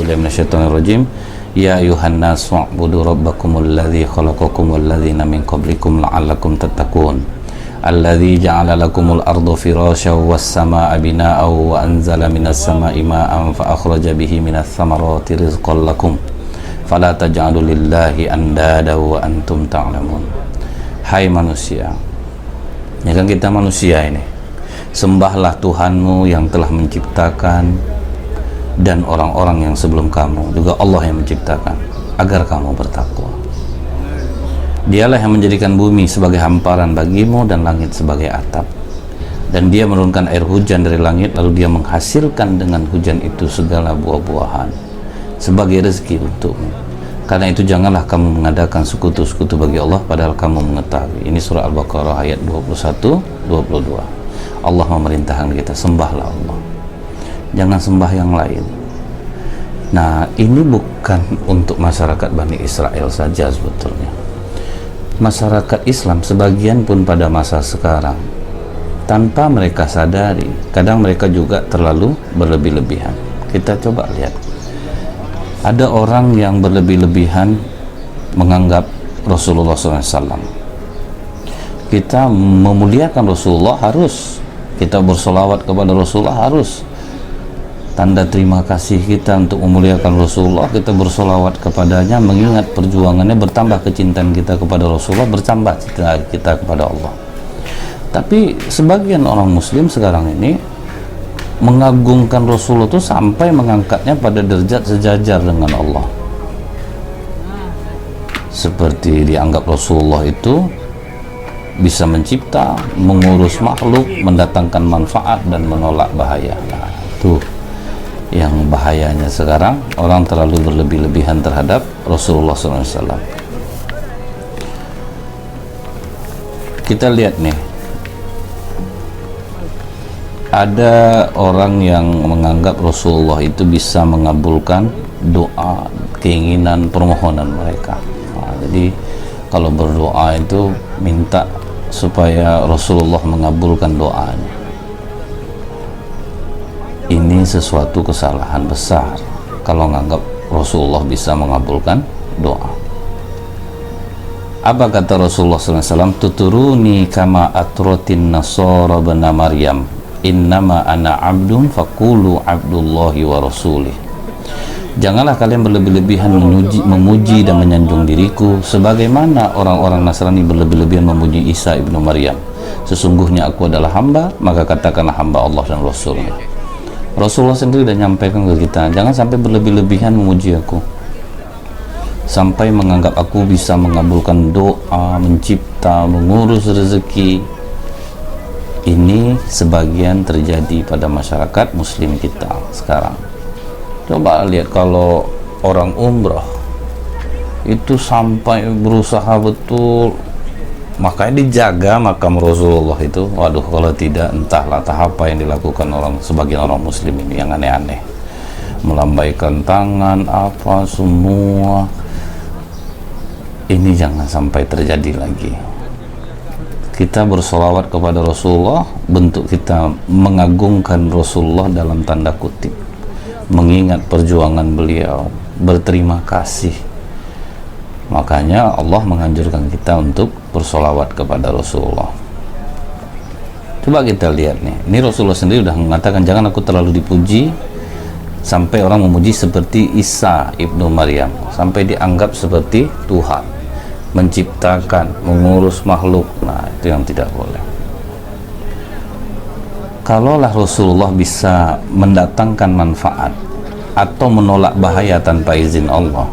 billahi minasyaitonir rajim. Ya ayuhan nas wa'budu rabbakumul ladzi khalaqakumul ladzina min qablikum la'allakum tattaqun. Alladzi ja'ala lakumul arda firasyan was samaa'a binaa'an wa anzala minas samaa'i maa'an fa akhraja bihi minas thamarati rizqan lakum. Fala taj'alu lillahi andada wa antum ta'lamun. Hai manusia, ya kan kita manusia ini, sembahlah Tuhanmu yang telah menciptakan dan orang-orang yang sebelum kamu, juga Allah yang menciptakan, agar kamu bertakwa. Dialah yang menjadikan bumi sebagai hamparan bagimu dan langit sebagai atap, dan dia menurunkan air hujan dari langit, lalu dia menghasilkan dengan hujan itu segala buah-buahan sebagai rezeki untukmu. Karena itu janganlah kamu mengadakan sekutu-sekutu bagi Allah padahal kamu mengetahui. Ini surah Al-Baqarah ayat 21-22. Allah memerintahkan kita, sembahlah Allah, jangan sembah yang lain. Nah, ini bukan untuk masyarakat Bani Israel saja sebetulnya. Masyarakat Islam sebagian pun pada masa sekarang, tanpa mereka sadari, kadang mereka juga terlalu berlebih-lebihan. Kita coba lihat, ada orang yang berlebih-lebihan menganggap Rasulullah SAW. Kita memuliakan Rasulullah harus, kita bersolawat kepada Rasulullah harus. Tanda terima kasih kita untuk memuliakan Rasulullah, kita bersolawat kepadanya, mengingat perjuangannya, bertambah kecintaan kita kepada Rasulullah, bertambah cinta kita kepada Allah. Tapi sebagian orang muslim sekarang ini mengagungkan Rasulullah itu sampai mengangkatnya pada derajat sejajar dengan Allah. Seperti dianggap Rasulullah itu bisa mencipta, mengurus makhluk, mendatangkan manfaat dan menolak bahaya. Nah, itu yang bahayanya sekarang, orang terlalu berlebih-lebihan terhadap Rasulullah SAW. Kita lihat nih, ada orang yang menganggap Rasulullah itu bisa mengabulkan doa, keinginan, permohonan mereka. Nah, jadi kalau berdoa itu minta supaya Rasulullah mengabulkan doanya. Ini sesuatu kesalahan besar kalau menganggap Rasulullah bisa mengabulkan doa. Apa kata Rasulullah SAW? Tuturuni kama atrotin nasara bana Maryam, innama ana abdun faqulu abdullahi wa rasulih. Janganlah kalian berlebih-lebihan memuji dan menyanjung diriku sebagaimana orang-orang Nasrani berlebih-lebihan memuji Isa ibnu Maryam. Sesungguhnya aku adalah hamba, maka katakanlah hamba Allah dan Rasulnya. Rasulullah sendiri sudah nyampaikan ke kita, jangan sampai berlebih-lebihan memuji aku sampai menganggap aku bisa mengabulkan doa, mencipta, mengurus rezeki. Ini sebagian terjadi pada masyarakat muslim kita sekarang. Coba lihat, kalau orang umrah itu sampai berusaha betul, makanya dijaga makam Rasulullah itu. Waduh, kalau tidak entahlah tahap apa yang dilakukan sebagian orang muslim ini yang aneh-aneh, melambaikan tangan apa semua. Ini jangan sampai terjadi lagi. Kita bersolawat kepada Rasulullah, bentuk kita mengagungkan Rasulullah dalam tanda kutip, mengingat perjuangan beliau, berterima kasih. Makanya Allah menganjurkan kita untuk bersolawat kepada Rasulullah. Coba kita lihat nih, ini Rasulullah sendiri sudah mengatakan jangan aku terlalu dipuji sampai orang memuji seperti Isa ibnu Maryam, sampai dianggap seperti Tuhan, menciptakan, mengurus makhluk. Nah, itu yang tidak boleh. Kalaulah Rasulullah bisa mendatangkan manfaat atau menolak bahaya tanpa izin Allah,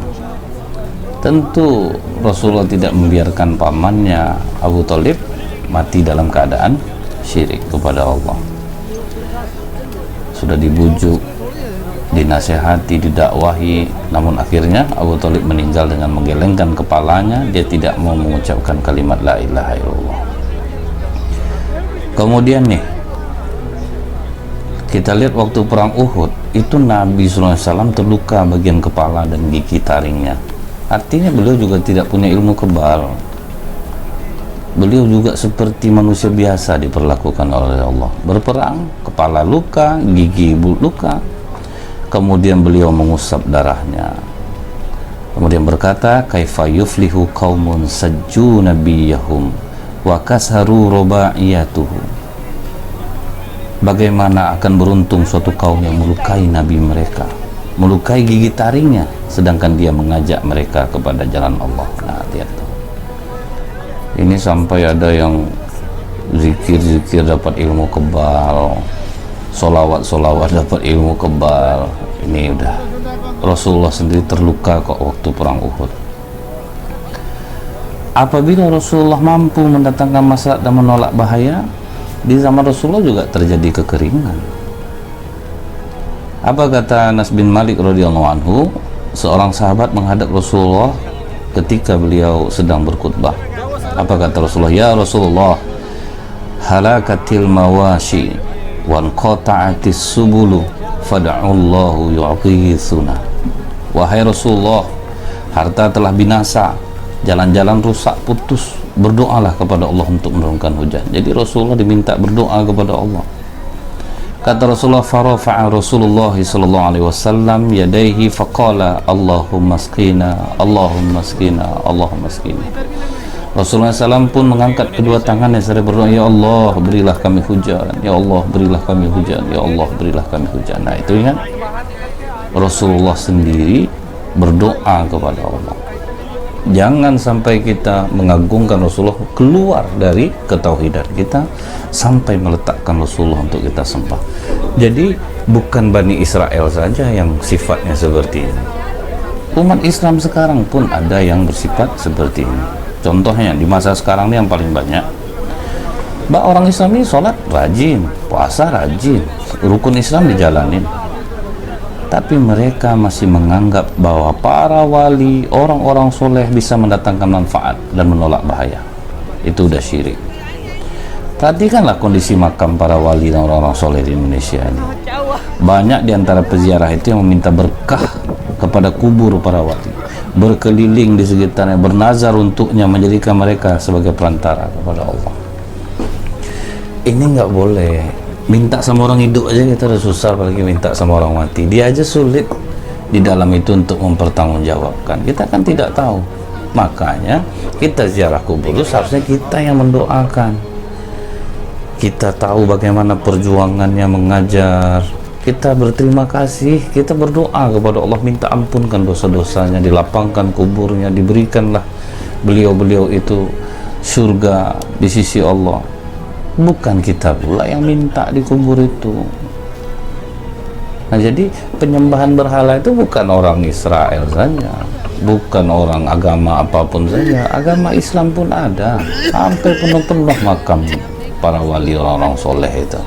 tentu Rasulullah tidak membiarkan pamannya Abu Thalib mati dalam keadaan syirik kepada Allah. Sudah dibujuk, dinasehati, didakwahi, namun akhirnya Abu Thalib meninggal dengan menggelengkan kepalanya. Dia tidak mau mengucapkan kalimat la ilaha illallah. Kemudian nih, kita lihat waktu perang Uhud itu Nabi SAW terluka bagian kepala dan gigi taringnya. Artinya beliau juga tidak punya ilmu kebal. Beliau juga seperti manusia biasa diperlakukan oleh Allah. Berperang, kepala luka, gigi luka. Kemudian beliau mengusap darahnya, kemudian berkata, kaifa yuflihu qaumun sajju nabiyahum wa kasharu rubaiyatuhu. Bagaimana akan beruntung suatu kaum yang melukai nabi mereka, melukai gigi taringnya, sedangkan dia mengajak mereka kepada jalan Allah. Nah, lihat tuh. Ini sampai ada yang zikir-zikir dapat ilmu kebal, solawat-solawat dapat ilmu kebal. Ini udah Rasulullah sendiri terluka kok waktu perang Uhud. Apabila Rasulullah mampu mendatangkan maslahat dan menolak bahaya, di zaman Rasulullah juga terjadi kekeringan. Apa kata Anas bin Malik radhiyallahu anhu, seorang sahabat menghadap Rasulullah ketika beliau sedang berkhutbah. Apa kata Rasulullah? Ya Rasulullah, halakatil mawashi wan qata'atis subulu fada'allahu yu'ghithuna. Wahai Rasulullah, harta telah binasa, jalan-jalan rusak putus, berdoalah kepada Allah untuk menurunkan hujan. Jadi Rasulullah diminta berdoa kepada Allah. Kata Rasulullah, farafa'a Rasulullah sallallahu alaihi wasallam yadayhi faqala Allahumma asqina, Allahumma asqina, Allahumma asqina. Rasulullah SAW pun mengangkat kedua tangannya seraya berdoa, ya Allah berilah kami hujan, ya Allah berilah kami hujan, ya Allah berilah kami hujan. Nah itu kan Rasulullah sendiri berdoa kepada Allah. Jangan sampai kita mengagungkan Rasulullah keluar dari ketauhidan kita sampai meletakkan Rasulullah untuk kita sembah. Jadi bukan Bani Israel saja yang sifatnya seperti ini, umat Islam sekarang pun ada yang bersifat seperti ini. Contohnya di masa sekarang ini yang paling banyak, orang Islam ini sholat rajin, puasa rajin, rukun Islam dijalanin, tapi mereka masih menganggap bahwa para wali, orang-orang soleh bisa mendatangkan manfaat dan menolak bahaya. Itu udah syirik. Perhatikanlah kondisi makam para wali dan orang-orang soleh di Indonesia ini. Banyak di antara peziarah itu yang meminta berkah kepada kubur para wali, berkeliling di sekitarnya, bernazar untuknya, menjadikan mereka sebagai perantara kepada Allah. Ini nggak boleh. Minta sama orang hidup aja kita udah susah, apalagi minta sama orang mati. Dia aja sulit di dalam itu untuk mempertanggungjawabkan. Kita kan tidak tahu. Makanya kita ziarah kubur itu seharusnya kita yang mendoakan. Kita tahu bagaimana perjuangannya mengajar. Kita berterima kasih, kita berdoa kepada Allah, minta ampunkan dosa-dosanya, dilapangkan kuburnya, diberikanlah beliau-beliau itu surga di sisi Allah. Bukan kita pula yang minta di kubur itu. Nah, jadi penyembahan berhala itu bukan orang Israel saja, bukan orang agama apapun saja, agama Islam pun ada, sampai penuh-penuh makam para wali, orang-orang soleh itu,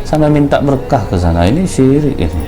sampai minta berkah ke sana. Ini syirik ini.